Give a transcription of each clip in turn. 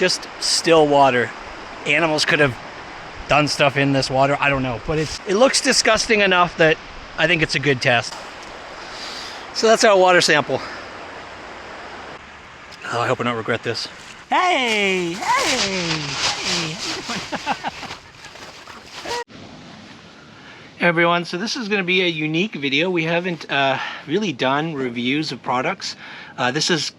just still water. Animals could have done stuff in this water, I don't know, but it looks disgusting enough that I think it's a good test. So that's our water sample. Oh, I hope I don't regret this. Hey, hey, everyone, so this is going to be a unique video. We haven't really done reviews of products. This is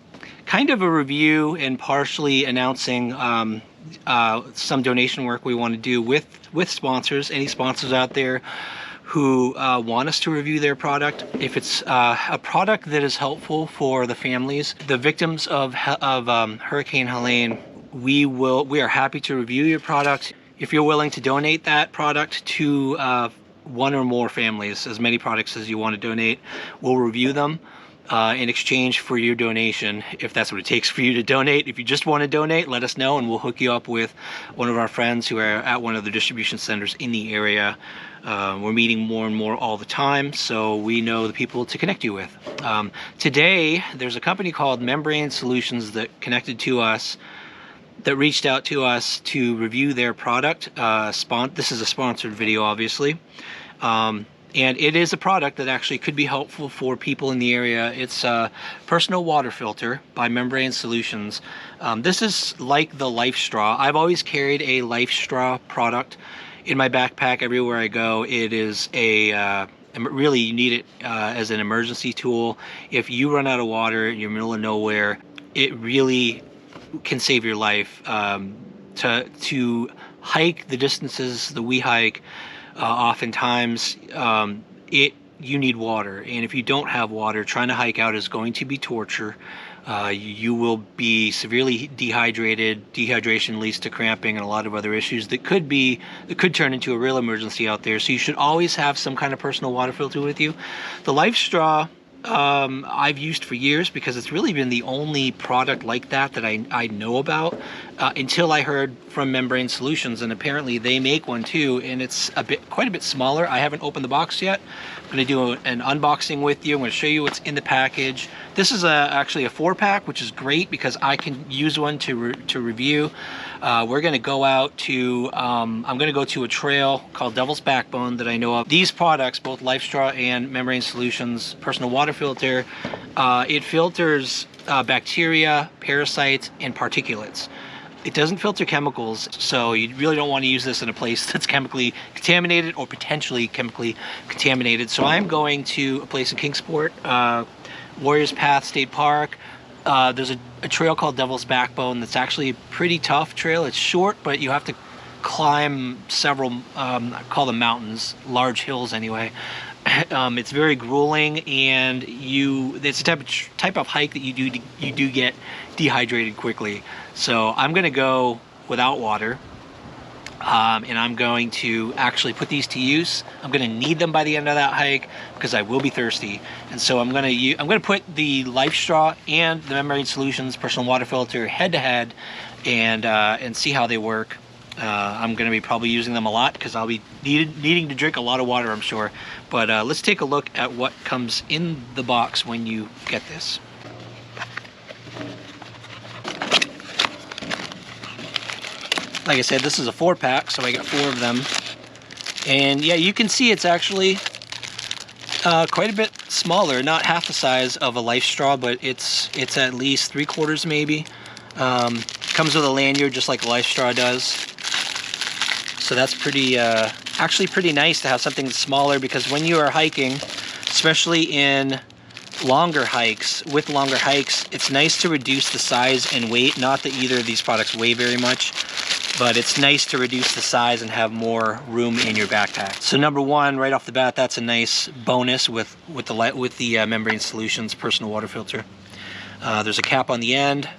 kind of a review and partially announcing some donation work we want to do with sponsors. Any sponsors out there who want us to review their product, if it's a product that is helpful for the families, the victims of Hurricane Helene, we are happy to review your product. If you're willing to donate that product to one or more families, as many products as you want to donate, we'll review them in exchange for your donation, if that's what it takes for you to donate. If you just want to donate, let us know and we'll hook you up with one of our friends who are at one of the distribution centers in the area. We're meeting more and more all the time, so we know the people to connect you with. Today, there's a company called Membrane Solutions that connected to us, that reached out to us to review their product. This is a sponsored video, obviously. And it is a product that actually could be helpful for people in the area. It's a personal water filter by Membrane Solutions. This is like the Lifestraw. I've always carried a Lifestraw product in my backpack everywhere I go. It is really, you need it as an emergency tool. If you run out of water in the middle of nowhere, it really can save your life. To hike the distances that we hike, oftentimes you need water, and if you don't have water, trying to hike out is going to be torture. You will be severely dehydrated. Dehydration leads to cramping and a lot of other issues that could turn into a real emergency out there. So you should always have some kind of personal water filter with you. The Lifestraw I've used for years because it's really been the only product like that I know about until I heard from Membrane Solutions, and apparently they make one too, and it's quite a bit smaller. I haven't opened the box yet. I'm going to do an unboxing with you. I'm going to show you what's in the package. This is actually a 4-pack, which is great because I can use one to review. We're going to go out to, I'm going to go to a trail called Devil's Backbone that I know of. These products, both Lifestraw and Membrane Solutions personal water filter, it filters bacteria, parasites, and particulates. It doesn't filter chemicals, so you really don't want to use this in a place that's chemically contaminated or potentially chemically contaminated. So I'm going to a place in Kingsport, Warriors Path State Park. There's a trail called Devil's Backbone that's actually a pretty tough trail. It's short, but you have to climb several, I call them mountains, large hills anyway. It's very grueling, and it's a type of hike that you do get dehydrated quickly. So I'm going to go without water, and I'm going to actually put these to use. I'm going to need them by the end of that hike because I will be thirsty. And so I'm going to put the Lifestraw and the Membrane Solutions personal water filter head to head and see how they work. I'm going to be probably using them a lot because I'll be needing to drink a lot of water, I'm sure. But let's take a look at what comes in the box when you get this. Like I said, this is a 4-pack, so I got 4 of them. And yeah, you can see it's actually quite a bit smaller, not half the size of a Lifestraw, but it's at least 3/4 maybe. Comes with a lanyard just like a Lifestraw does. So that's actually pretty nice to have something smaller, because when you are hiking, especially in longer hikes, it's nice to reduce the size and weight. Not that either of these products weigh very much, but it's nice to reduce the size and have more room in your backpack. So number one, right off the bat, that's a nice bonus with the Membrane Solutions personal water filter. There's a cap on the end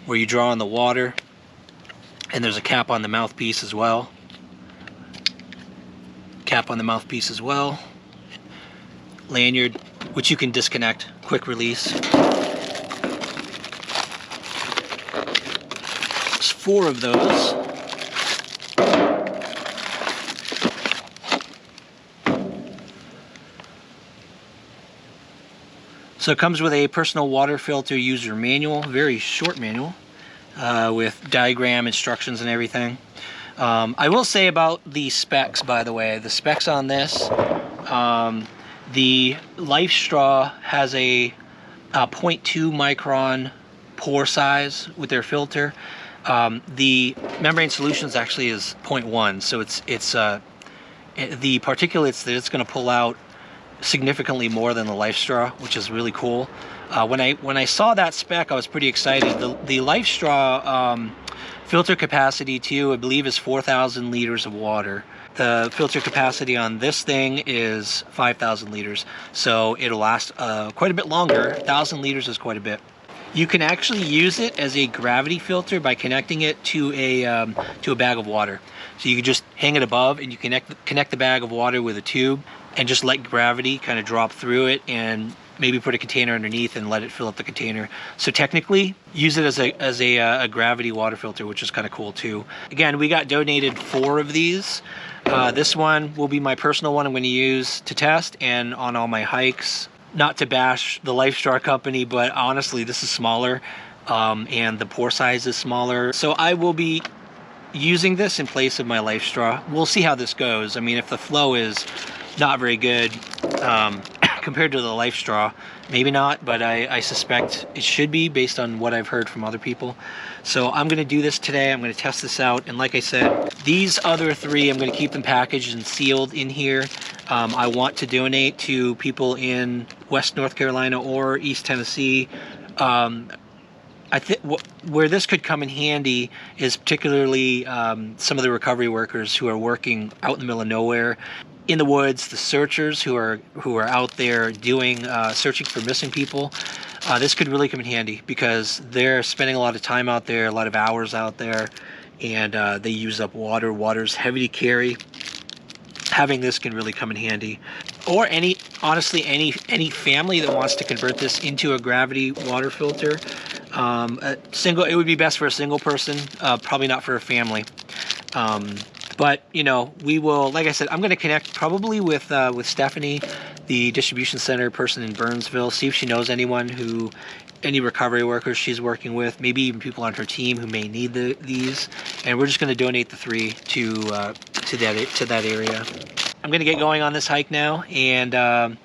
where you draw on the water, and there's a cap on the mouthpiece as well. Lanyard, which you can disconnect, quick release. There's 4 of those. So it comes with a personal water filter user manual, very short manual. with diagram instructions and everything. I will say about the specs, by the way, the specs on this, the Lifestraw has a 0.2 micron pore size with their filter. The Membrane Solutions actually is 0.1, so it's the particulates that it's going to pull out significantly more than the Lifestraw, which is really cool. When I saw that spec, I was pretty excited. The Lifestraw filter capacity too, I believe, is 4,000 liters of water. The filter capacity on this thing is 5,000 liters, so it'll last quite a bit longer. 1,000 liters is quite a bit. You can actually use it as a gravity filter by connecting it to a bag of water. So you can just hang it above, and you connect the bag of water with a tube, and just let gravity kind of drop through it, and maybe put a container underneath and let it fill up the container. So technically, use it as a gravity water filter, which is kind of cool too. Again, we got donated 4 of these. This one will be my personal one I'm going to use to test and on all my hikes. Not to bash the Lifestraw company, but honestly, this is smaller, and the pore size is smaller. So I will be using this in place of my Lifestraw. We'll see how this goes. I mean, if the flow is not very good compared to the Lifestraw, maybe not, but I suspect it should be based on what I've heard from other people. So I'm going to do this today. I'm going to test this out, and like I said, these other 3, I'm going to keep them packaged and sealed in here. I want to donate to people in West North Carolina or East Tennessee. I think where this could come in handy is particularly some of the recovery workers who are working out in the middle of nowhere, in the woods, the searchers who are out there doing searching for missing people. This could really come in handy because they're spending a lot of time out there, a lot of hours out there, and they use up water. Water's heavy to carry. Having this can really come in handy. Or honestly, any family that wants to convert this into a gravity water filter. It would be best for a single person, probably not for a family. But you know, we will, like I said, I'm going to connect probably with Stephanie, the distribution center person in Burnsville, see if she knows any recovery workers she's working with, maybe even people on her team who may need these, and we're just going to donate the 3 to that area. I'm going to get going on this hike now, and I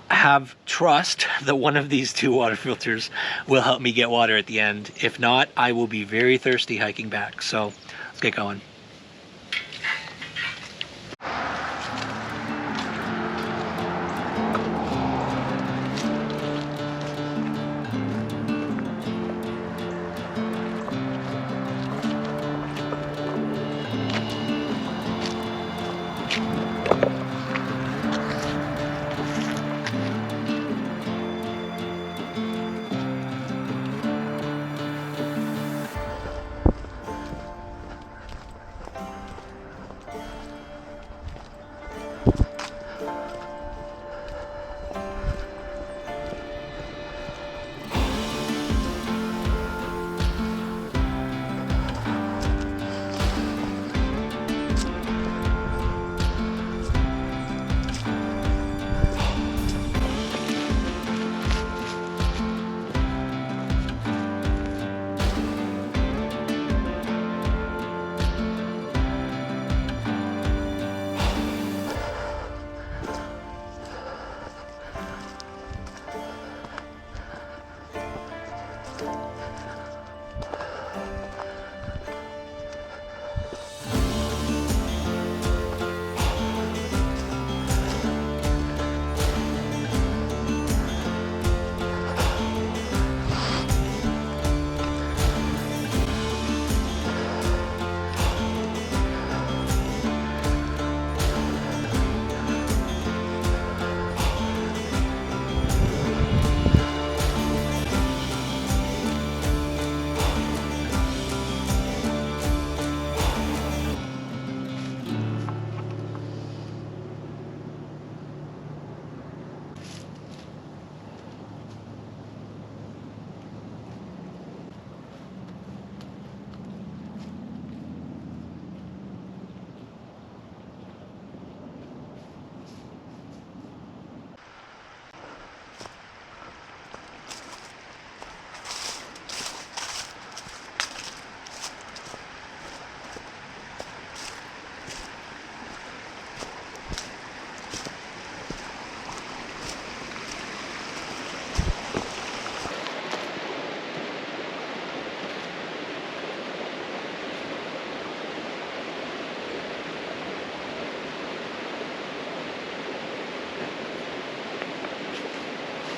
have trust that one of these 2 water filters will help me get water at the end. If not, I will be very thirsty hiking back. So let's get going.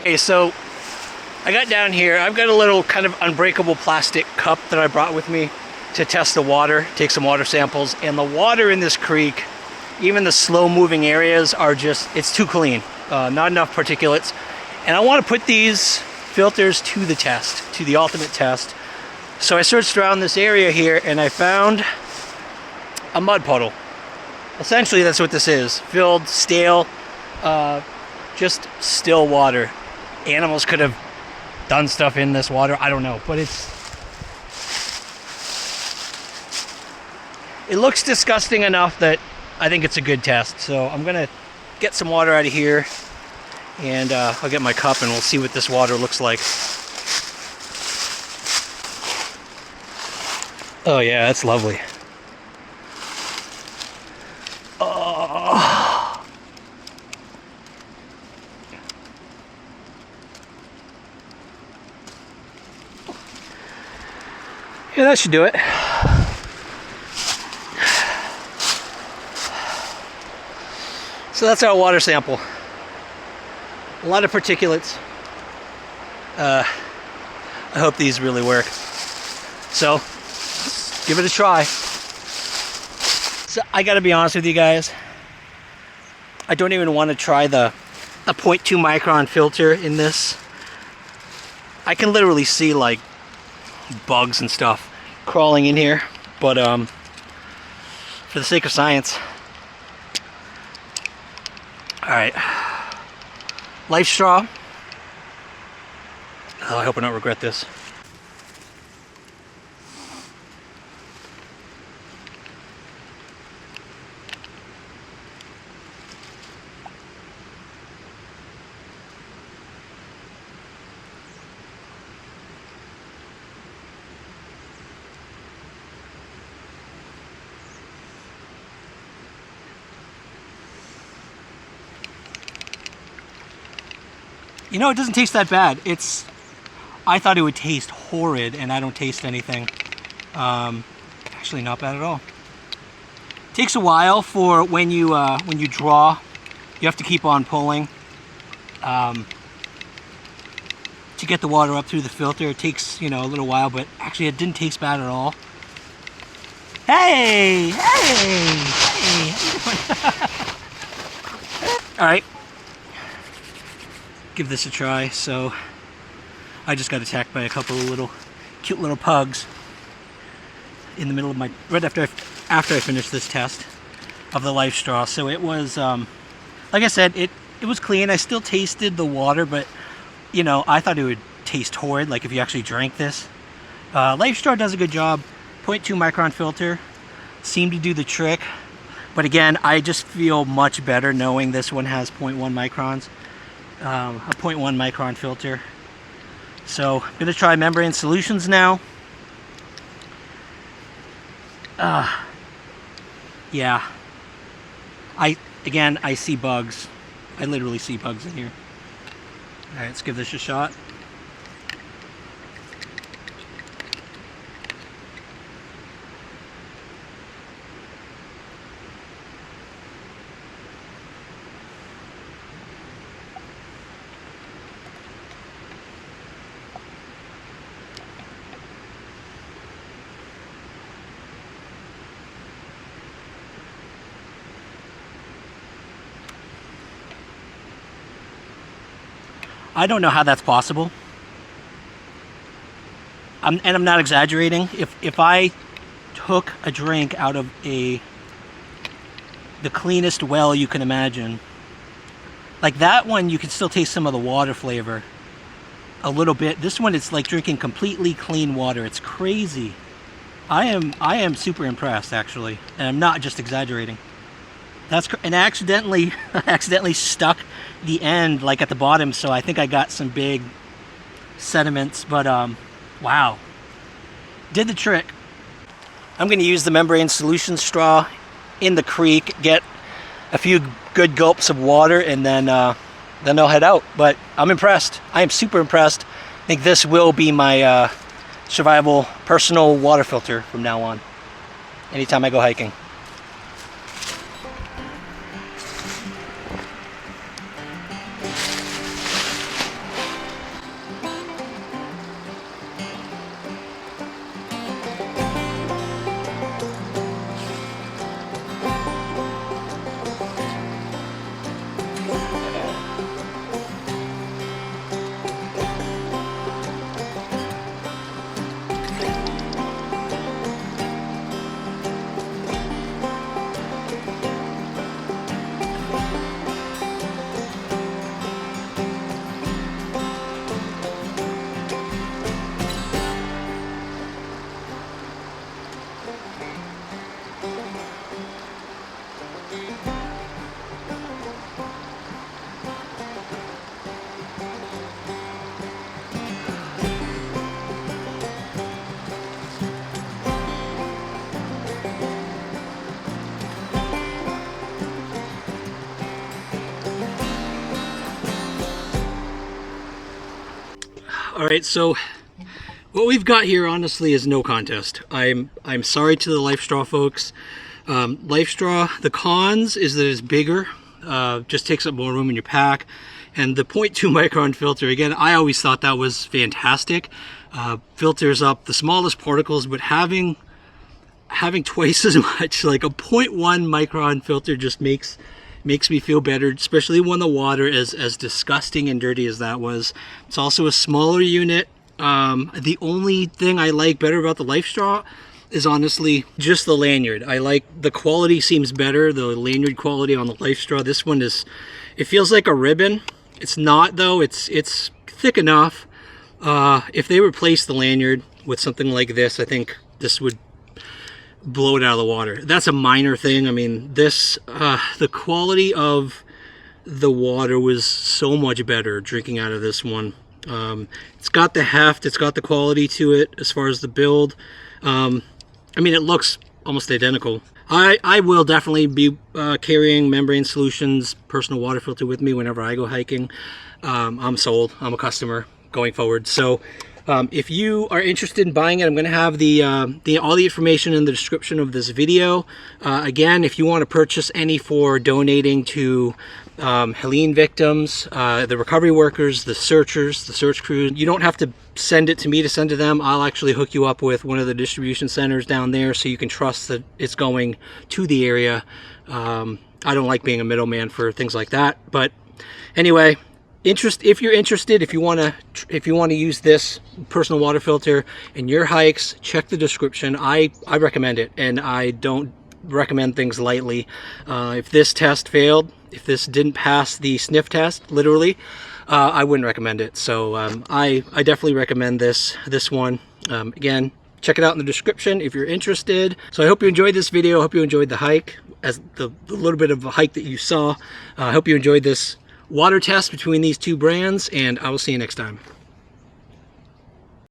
Okay, so I got down here. I've got a little kind of unbreakable plastic cup that I brought with me to test the water, take some water samples, and the water in this creek, even the slow moving areas are just, it's too clean, not enough particulates. And I want to put these filters to the test, to the ultimate test. So I searched around this area here and I found a mud puddle. Essentially that's what this is, filled, stale, just still water. Animals could have done stuff in this water, I don't know, but it looks disgusting enough that I think it's a good test. So I'm gonna get some water out of here and I'll get my cup and we'll see what this water looks like. Oh yeah, that's lovely. Oh. Yeah, that should do it. So that's our water sample. A lot of particulates. I hope these really work. So, let's give it a try. So I gotta be honest with you guys. I don't even want to try a 0.2 micron filter in this. I can literally see like bugs and stuff crawling in here, but for the sake of science. All right, Lifestraw. Oh, I hope I don't regret this. You know, it doesn't taste that bad. I thought it would taste horrid, and I don't taste anything. Actually, not bad at all. Takes a while for when you draw. You have to keep on pulling to get the water up through the filter. It takes, you know, a little while, but actually, it didn't taste bad at all. Hey, hey, hey! How you doing? All right. Give this a try. So I just got attacked by a couple of cute little pugs in the middle of my, right after I finished this test of the Lifestraw. So it was like I said, it was clean. I still tasted the water, but you know, I thought it would taste horrid, like if you actually drank this. Lifestraw does a good job. 0.2 micron filter seemed to do the trick, but again, I just feel much better knowing this one has 0.1 microns. A 0.1 micron filter. So I'm gonna try Membrane Solutions now. Yeah. I see bugs. I literally see bugs in here. All right, let's give this a shot. I don't know how that's possible. I'm not exaggerating. If I took a drink out of the cleanest well you can imagine, like that one, you can still taste some of the water flavor a little bit. This one, it's like drinking completely clean water. It's crazy. I am super impressed, actually, and I'm not just exaggerating. And I accidentally stuck the end like at the bottom, so I think I got some big sediments, but wow, did the trick. I'm going to use the Membrane Solutions straw in the creek, get a few good gulps of water, and then I'll head out. But I'm impressed. I am super impressed. I think this will be my survival personal water filter from now on, anytime I go hiking. All right, so what we've got here honestly is no contest. I'm sorry to the Lifestraw folks. Lifestraw, the cons is that it's bigger, just takes up more room in your pack. And the 0.2 micron filter, again, I always thought that was fantastic. Filters up the smallest particles, but having twice as much, like a 0.1 micron filter, just makes me feel better, especially when the water is as disgusting and dirty as that was. It's also a smaller unit. The only thing I like better about the Lifestraw is honestly just the lanyard. I like the quality, seems better, the lanyard quality on the Lifestraw. This one is, it feels like a ribbon. It's not though, it's thick enough. If they replace the lanyard with something like this, I think this would blow it out of the water. That's a minor thing. I mean, this, the quality of the water was so much better drinking out of this one. It's got the heft, it's got the quality to it as far as the build. I mean, it looks almost identical. I will definitely be carrying Membrane Solutions personal water filter with me whenever I go hiking. I'm sold. I'm a customer going forward. So if you are interested in buying it, I'm going to have all the information in the description of this video. Again, if you want to purchase any for donating to Helene victims, the recovery workers, the searchers, the search crew, you don't have to send it to me to send to them. I'll actually hook you up with one of the distribution centers down there so you can trust that it's going to the area. I don't like being a middleman for things like that, but anyway, if you're interested, if you want to use this personal water filter in your hikes, check the description. I recommend it, and I don't recommend things lightly. If this test failed, if this didn't pass the sniff test, literally, I wouldn't recommend it. So I definitely recommend this one. Again, check it out in the description if you're interested. So I hope you enjoyed this video. I hope you enjoyed the hike, as the little bit of a hike that you saw. I hope you enjoyed this water test between these two brands, and I will see you next time.